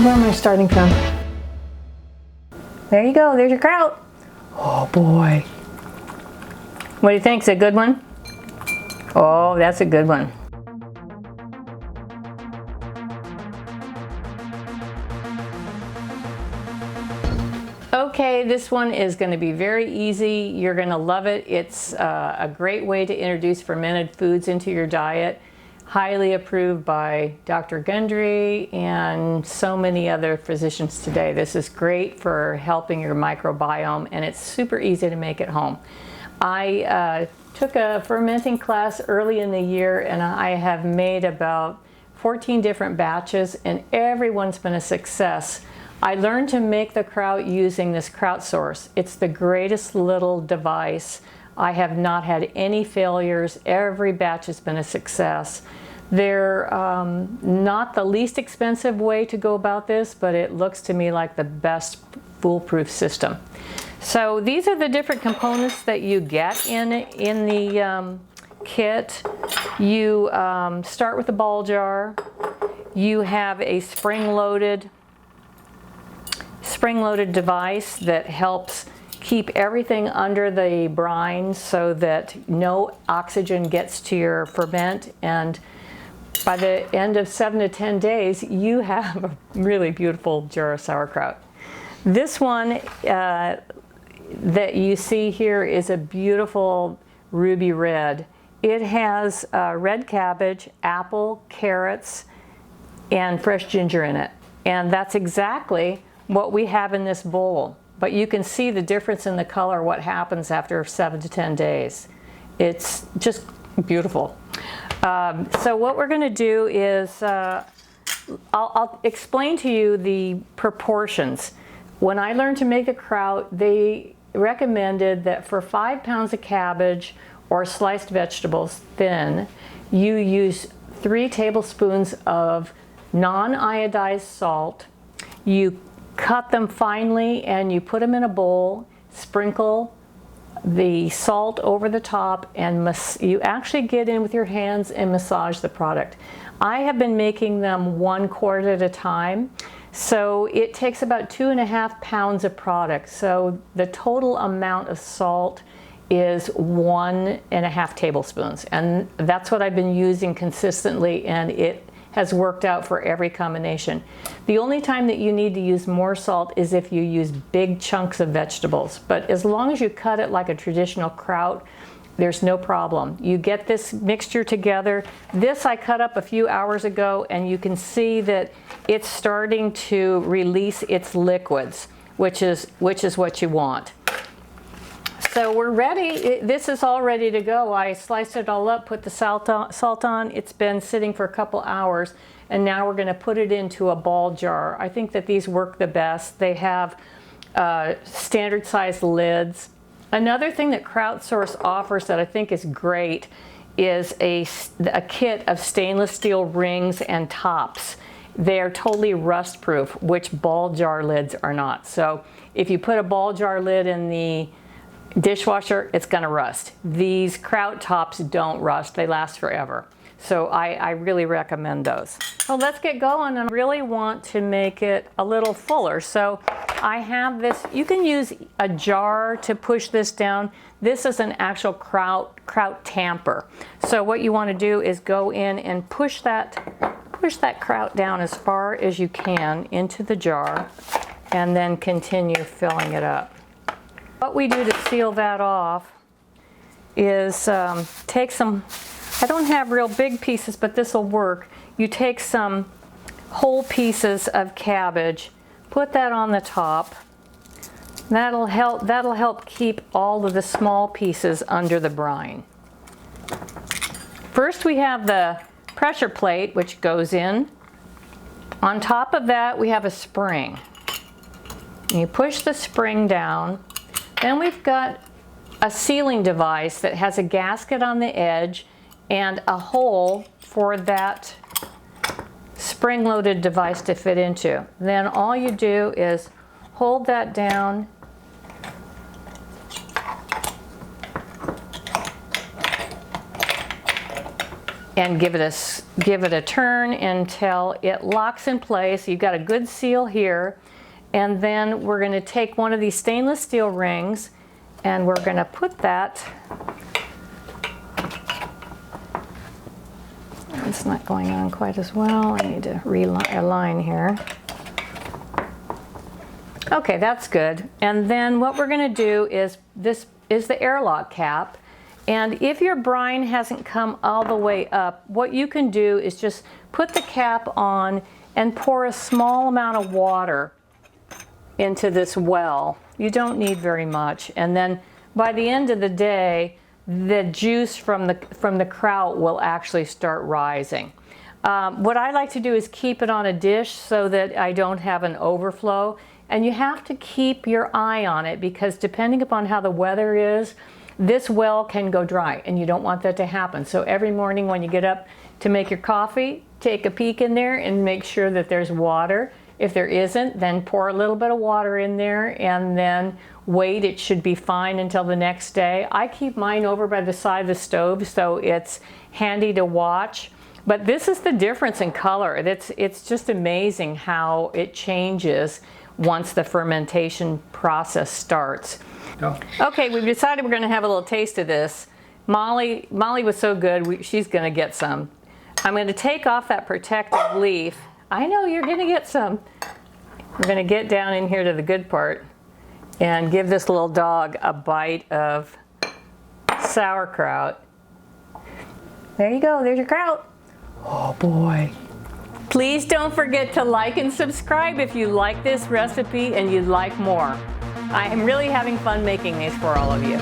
Where am I starting from? There you go, there's your kraut. Oh boy. What do you think? Is it a good one? Oh, that's a good one. Okay, this one is going to be very easy. You're going to love it. It's a great way to introduce fermented foods into your diet. Highly approved by Dr. Gundry and so many other physicians today. This is great for helping your microbiome, and it's super easy to make at home. I took a fermenting class early in the year, and I have made about 14 different batches, and everyone's been a success. I learned to make the kraut using this Kraut Source. It's the greatest little device. I have not had any failures. Every batch has been a success. They're not the least expensive way to go about this, but it looks to me like the best foolproof system. So these are the different components that you get in the kit. You start with a ball jar. You have a spring-loaded device that helps keep everything under the brine so that no oxygen gets to your ferment, and by the end of 7 to 10 days you have a really beautiful jar of sauerkraut. This one that you see here is a beautiful ruby red. It has red cabbage, apple, carrots, and fresh ginger in it, and that's exactly what we have in this bowl. But you can see the difference in the color, what happens after 7 to 10 days. It's just beautiful. So what we're going to do is I'll explain to you the proportions. When I learned to make a kraut, they recommended that for 5 pounds of cabbage or sliced vegetables thin, you use 3 tablespoons of non-iodized salt. You cut them finely and you put them in a bowl, sprinkle the salt over the top, and you actually get in with your hands and massage the product. I have been making them 1 quart at a time, so it takes about 2.5 pounds of product. So the total amount of salt is 1.5 tablespoons, and that's what I've been using consistently, and it has worked out for every combination. The only time that you need to use more salt is if you use big chunks of vegetables, but as long as you cut it like a traditional kraut, there's no problem. You get this mixture together. This I cut up a few hours ago, and you can see that it's starting to release its liquids, which is what you want. So we're ready. This is all ready to go. I sliced it all up, put the salt on. It's been sitting for a couple hours, and now we're going to put it into a ball jar. I think that these work the best. They have standard size lids. Another thing that Kraut Source offers that I think is great is a kit of stainless steel rings and tops. They're totally rust proof, which ball jar lids are not. So if you put a ball jar lid in the dishwasher, it's going to rust. These kraut tops don't rust. They last forever. So I really recommend those. Well, let's get going. I really want to make it a little fuller. So I have this. You can use a jar to push this down. This is an actual kraut tamper. So what you want to do is go in and push that kraut down as far as you can into the jar, and then continue filling it up. What we do to seal that off is take some, I don't have real big pieces, but this will work. You take some whole pieces of cabbage, put that on the top. That'll help keep all of the small pieces under the brine. First we have the pressure plate, which goes in. On top of that we have a spring. You push the spring down. Then we've got a sealing device that has a gasket on the edge and a hole for that spring-loaded device to fit into. Then all you do is hold that down and give it a turn until it locks in place. You've got a good seal here. And then we're going to take one of these stainless steel rings and we're going to put that, it's not going on quite as well. I need to realign here. Okay, that's good. And then what we're going to do is, this is the airlock cap. And if your brine hasn't come all the way up, what you can do is just put the cap on and pour a small amount of water into this well. You don't need very much. And then by the end of the day, the juice from the kraut will actually start rising. What I like to do is keep it on a dish so that I don't have an overflow. And you have to keep your eye on it because depending upon how the weather is, this well can go dry and you don't want that to happen. So every morning when you get up to make your coffee, take a peek in there and make sure that there's water. If there isn't, then pour a little bit of water in there and then wait. It should be fine until the next day. I keep mine over by the side of the stove so it's handy to watch. But this is the difference in color. It's just amazing how it changes once the fermentation process starts. Oh. Okay, we've decided we're going to have a little taste of this. Molly was so good, she's going to get some. I'm going to take off that protective leaf. I know you're going to get some. We're going to get down in here to the good part and give this little dog a bite of sauerkraut. There you go, there's your kraut. Oh boy. Please don't forget to like and subscribe if you like this recipe and you'd like more. I am really having fun making these for all of you.